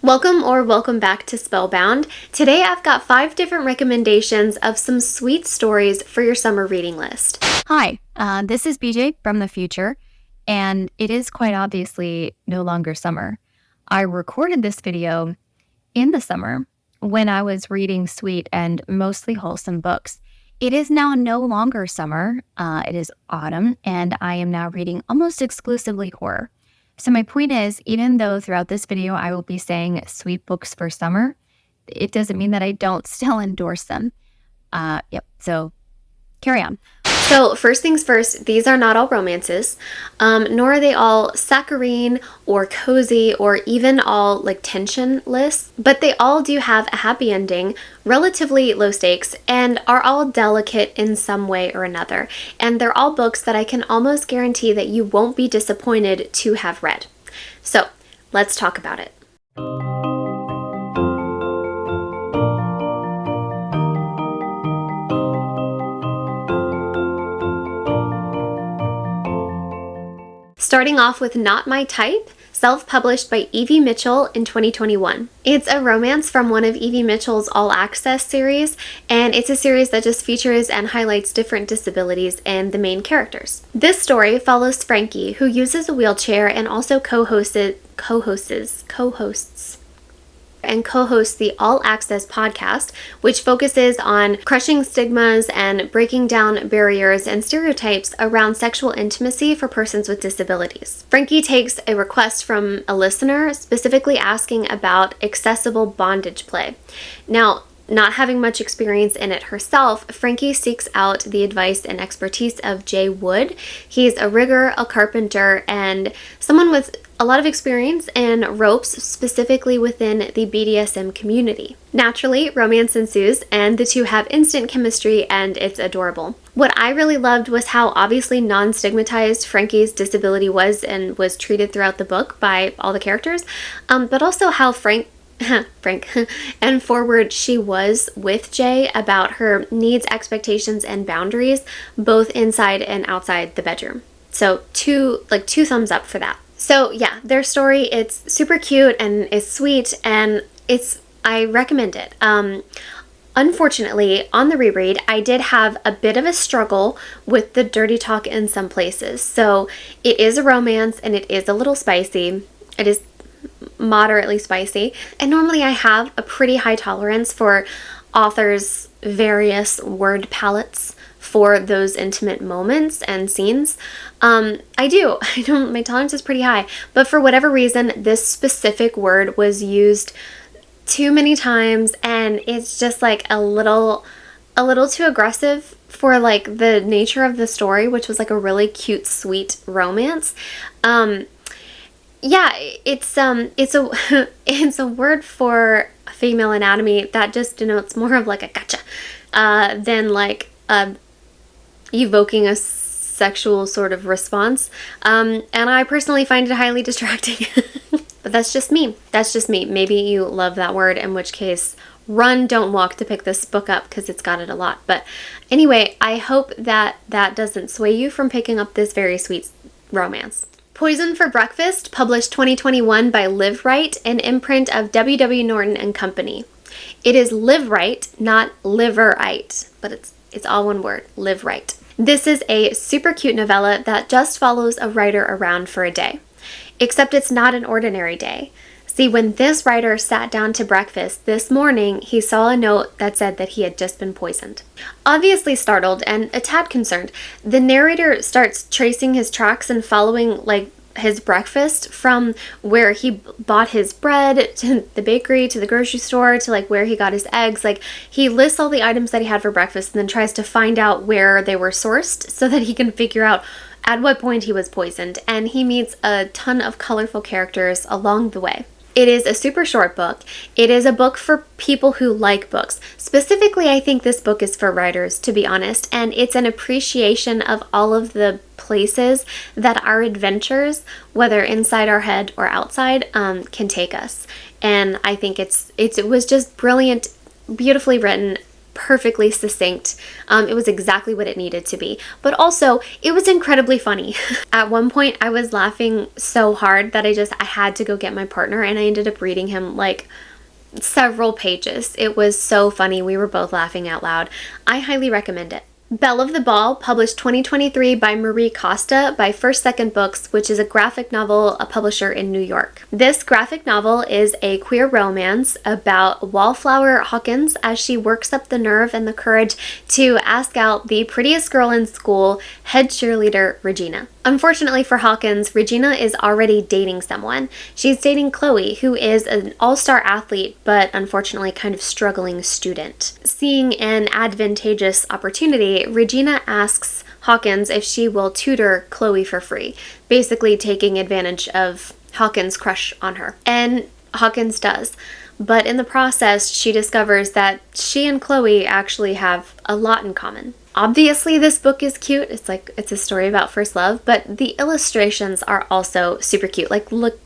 Welcome back to Spellbound. Today I've got 5 different recommendations of some sweet stories for your summer reading list. Hi, this is BJ from the future, and it is quite obviously no longer summer. I recorded this video in the summer when I was reading sweet and mostly wholesome books. It is now no longer summer, it is autumn, and I am now reading almost exclusively horror. So my point is, even though throughout this video I will be saying sweet books for summer, it doesn't mean that I don't still endorse them. So carry on. So first things first, these are not all romances, nor are they all saccharine or cozy or even all like tension-less, but they all do have a happy ending, relatively low stakes, and are all delicate in some way or another. And they're all books that I can almost guarantee that you won't be disappointed to have read. So let's talk about it. Starting off with Not My Type, self-published by Evie Mitchell in 2021. It's a romance from one of Evie Mitchell's All Access series, and it's a series that just features and highlights different disabilities in the main characters. This story follows Frankie, who uses a wheelchair and also co-hosts the All Access podcast, which focuses on crushing stigmas and breaking down barriers and stereotypes around sexual intimacy for persons with disabilities. Frankie takes a request from a listener specifically asking about accessible bondage play. Now, not having much experience in it herself, Frankie seeks out the advice and expertise of Jay Wood. He's a rigger, a carpenter, and someone with a lot of experience in ropes, specifically within the BDSM community. Naturally, romance ensues, and the two have instant chemistry, and it's adorable. What I really loved was how obviously non-stigmatized Frankie's disability was and was treated throughout the book by all the characters, but also how Frank and forward she was with Jay about her needs, expectations, and boundaries, both inside and outside the bedroom. So two thumbs up for that. So yeah, their story, it's super cute and it's sweet, and I recommend it. Unfortunately, on the reread, I did have a bit of a struggle with the dirty talk in some places. So it is a romance and it is a little spicy. It is moderately spicy, and normally I have a pretty high tolerance for authors' various word palettes for those intimate moments and scenes. I do, my tolerance is pretty high, but for whatever reason, this specific word was used too many times, and it's just like a little too aggressive for like the nature of the story, which was like a really cute, sweet romance. Yeah, it's a word for female anatomy that just denotes more of like a gotcha than like evoking a sexual sort of response. And I personally find it highly distracting. But that's just me. Maybe you love that word, in which case run, don't walk to pick this book up because it's got it a lot. But anyway, I hope that doesn't sway you from picking up this very sweet romance. Poison for Breakfast, published 2021 by Live Right, an imprint of W.W. Norton and Company. It is Live Right, not Liverite, but it's all one word, Live Right. This is a super cute novella that just follows a writer around for a day. Except it's not an ordinary day. See, when this writer sat down to breakfast this morning, he saw a note that said that he had just been poisoned. Obviously startled and a tad concerned, the narrator starts tracing his tracks and following like his breakfast from where he bought his bread to the bakery to the grocery store to like where he got his eggs. Like, he lists all the items that he had for breakfast and then tries to find out where they were sourced so that he can figure out at what point he was poisoned. And he meets a ton of colorful characters along the way. It is a super short book. It is a book for people who like books. Specifically, I think this book is for writers, to be honest, and it's an appreciation of all of the places that our adventures, whether inside our head or outside, can take us. And I think it was just brilliant, beautifully written, perfectly succinct. It was exactly what it needed to be. But also, it was incredibly funny. At one point, I was laughing so hard that I had to go get my partner, and I ended up reading him like several pages. It was so funny. We were both laughing out loud. I highly recommend it. Belle of the Ball, published 2023 by Marie Costa by First Second Books, which is a graphic novel, a publisher in New York. This graphic novel is a queer romance about Wallflower Hawkins as she works up the nerve and the courage to ask out the prettiest girl in school, head cheerleader Regina. Unfortunately for Hawkins, Regina is already dating someone. She's dating Chloe, who is an all-star athlete, but unfortunately kind of struggling student. Seeing an advantageous opportunity, Regina asks Hawkins if she will tutor Chloe for free, basically taking advantage of Hawkins' crush on her. And Hawkins does. But in the process, she discovers that she and Chloe actually have a lot in common. Obviously, this book is cute. It's a story about first love, but the illustrations are also super cute. Like, look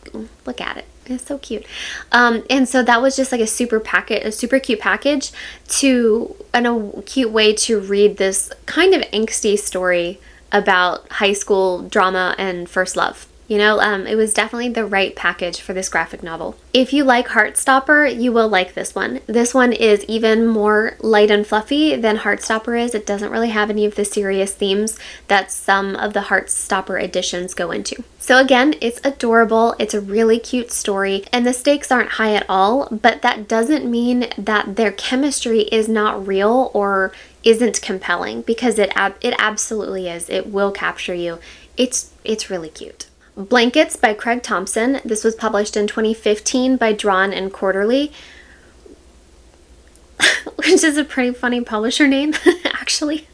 at it. It's so cute. And so that was just like a super cute package and a cute way to read this kind of angsty story about high school drama and first love. You know, it was definitely the right package for this graphic novel. If you like Heartstopper, you will like this one. This one is even more light and fluffy than Heartstopper is. It doesn't really have any of the serious themes that some of the Heartstopper editions go into. So again, it's adorable. It's a really cute story, and the stakes aren't high at all, but that doesn't mean that their chemistry is not real or isn't compelling, because it absolutely is. It will capture you. It's really cute. Blankets by Craig Thompson. This was published in 2015 by Drawn and Quarterly, which is a pretty funny publisher name, actually.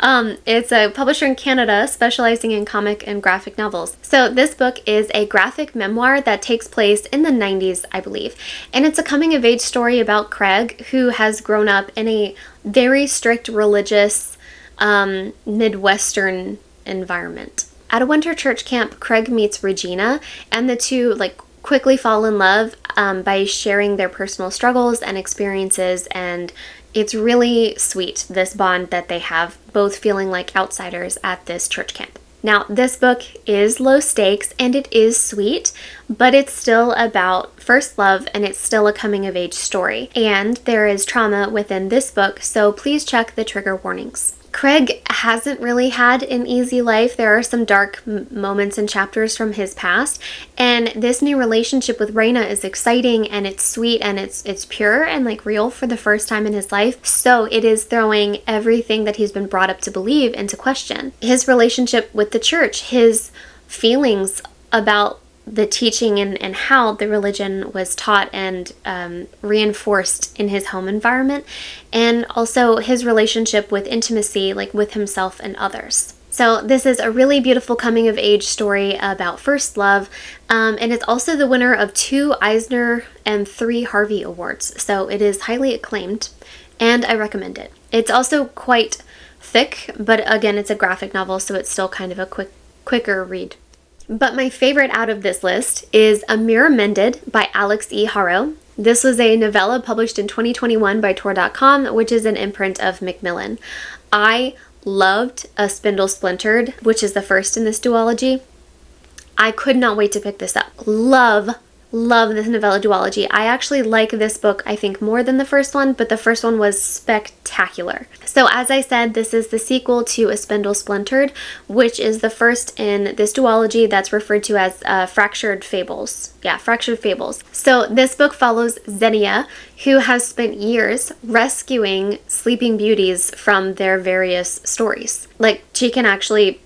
It's a publisher in Canada specializing in comic and graphic novels. So this book is a graphic memoir that takes place in the 90s, I believe. And it's a coming-of-age story about Craig, who has grown up in a very strict religious Midwestern environment. At a winter church camp, Craig meets Regina, and the two quickly fall in love by sharing their personal struggles and experiences, and it's really sweet, this bond that they have, both feeling like outsiders at this church camp. Now, this book is low stakes and it is sweet, but it's still about first love and it's still a coming-of-age story. And there is trauma within this book, so please check the trigger warnings. Craig hasn't really had an easy life. There are some dark moments and chapters from his past, and this new relationship with Raina is exciting and it's sweet and it's pure and real for the first time in his life. So it is throwing everything that he's been brought up to believe into question. His relationship with the church, his feelings about the teaching and how the religion was taught and reinforced in his home environment, and also his relationship with intimacy, with himself and others. So this is a really beautiful coming-of-age story about first love, and it's also the winner of 2 Eisner and 3 Harvey Awards, so it is highly acclaimed, and I recommend it. It's also quite thick, but again, it's a graphic novel, so it's still kind of a quicker read. But my favorite out of this list is A Mirror Mended by Alex E. Haro. This was a novella published in 2021 by Tor.com, which is an imprint of Macmillan. I loved A Spindle Splintered, which is the first in this duology. I could not wait to pick this up. Love this novella duology. I actually like this book, I think, more than the first one, but the first one was spectacular. So as I said, this is the sequel to A Spindle Splintered, which is the first in this duology that's referred to as Fractured Fables. Yeah, Fractured Fables. So this book follows Xenia, who has spent years rescuing sleeping beauties from their various stories. She can actually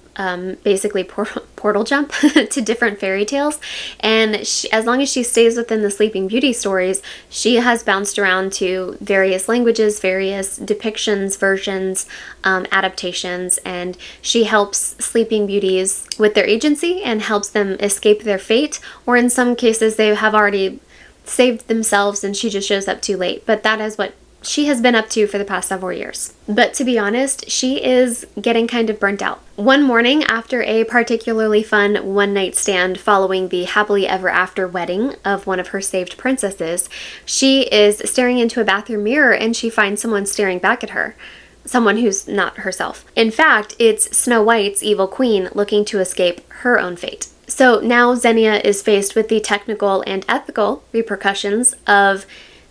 basically portal jump to different fairy tales, and as long as she stays within the Sleeping Beauty stories, she has bounced around to various languages, various depictions, versions, adaptations, and she helps Sleeping Beauties with their agency and helps them escape their fate, or in some cases they have already saved themselves and she just shows up too late. But that is what she has been up to for the past several years. But to be honest, she is getting kind of burnt out. One morning, after a particularly fun one-night stand following the happily ever after wedding of one of her saved princesses, she is staring into a bathroom mirror and she finds someone staring back at her. Someone who's not herself. In fact, it's Snow White's evil queen looking to escape her own fate. So now Xenia is faced with the technical and ethical repercussions of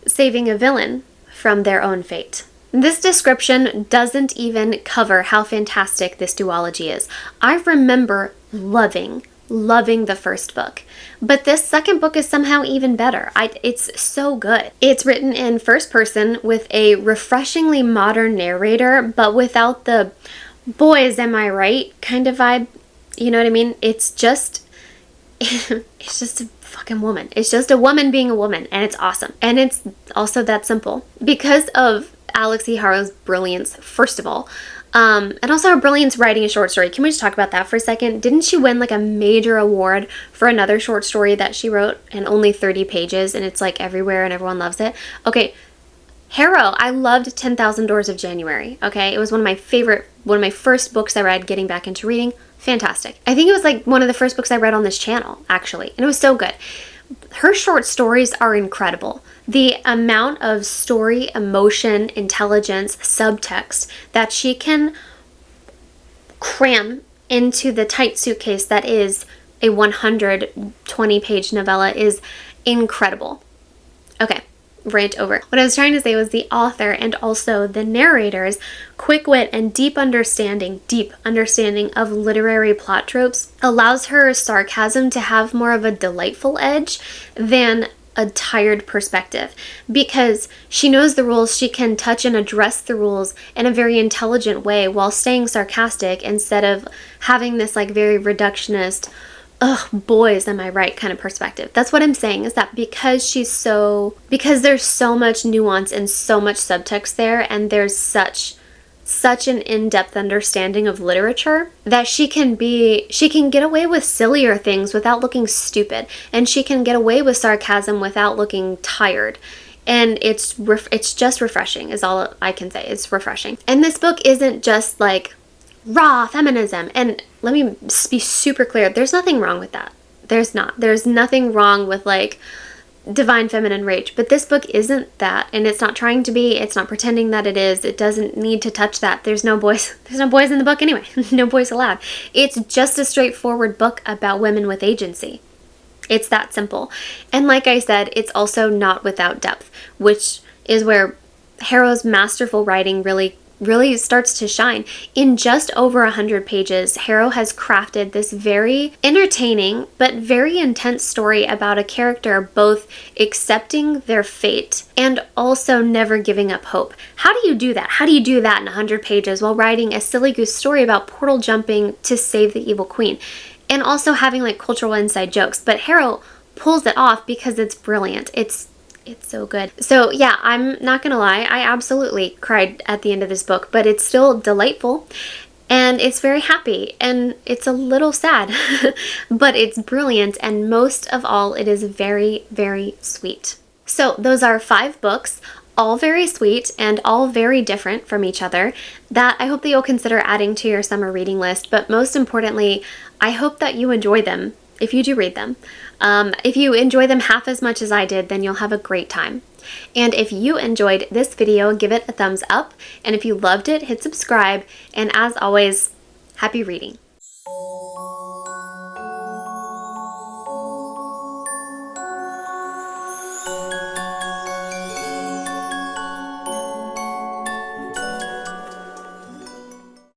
saving a villain from their own fate. This description doesn't even cover how fantastic this duology is. I remember loving the first book, but this second book is somehow even better. It's so good. It's written in first person with a refreshingly modern narrator, but without the boys am I right kind of vibe. You know what I mean? It's just it's just a fucking woman. It's just a woman being a woman, and it's awesome. And it's also that simple. Because of Alex E. Harrow's brilliance, first of all, and also her brilliance writing a short story. Can we just talk about that for a second? Didn't she win like a major award for another short story that she wrote and only 30 pages and it's like everywhere and everyone loves it? Okay, Harrow, I loved 10,000 Doors of January, okay? It was one of my first books I read getting back into reading. Fantastic. I think it was like one of the first books I read on this channel, actually, and it was so good. Her short stories are incredible. The amount of story, emotion, intelligence, subtext that she can cram into the tight suitcase that is a 120-page novella is incredible. Okay. Rant over. What I was trying to say was the author and also the narrator's quick wit and deep understanding of literary plot tropes allows her sarcasm to have more of a delightful edge than a tired perspective. Because she knows the rules, she can touch and address the rules in a very intelligent way while staying sarcastic instead of having this like very reductionist, ugh, boys, am I right kind of perspective. That's what I'm saying, is that because there's so much nuance and so much subtext there, and there's such an in-depth understanding of literature, that she can get away with sillier things without looking stupid, and she can get away with sarcasm without looking tired. And it's just refreshing is all I can say. It's refreshing. And this book isn't just like raw feminism. And let me be super clear. There's nothing wrong with that. There's not. There's nothing wrong with like divine feminine rage. But this book isn't that. And it's not trying to be. It's not pretending that it is. It doesn't need to touch that. There's no boys. There's no boys in the book anyway. No boys allowed. It's just a straightforward book about women with agency. It's that simple. And like I said, it's also not without depth, which is where Harrow's masterful writing really starts to shine. In just over 100 pages, Harrow has crafted this very entertaining but very intense story about a character both accepting their fate and also never giving up hope. How do you do that? How do you do that in 100 pages while writing a silly goose story about portal jumping to save the evil queen? And also having like cultural inside jokes. But Harrow pulls it off because it's brilliant. It's so good. So yeah, I'm not gonna lie, I absolutely cried at the end of this book, but it's still delightful and it's very happy and it's a little sad, but it's brilliant, and most of all, it is very, very sweet. So those are 5 books, all very sweet and all very different from each other, that I hope that you'll consider adding to your summer reading list. But most importantly, I hope that you enjoy them if you do read them. If you enjoy them half as much as I did, then you'll have a great time. And if you enjoyed this video, give it a thumbs up. And if you loved it, hit subscribe. And as always, happy reading.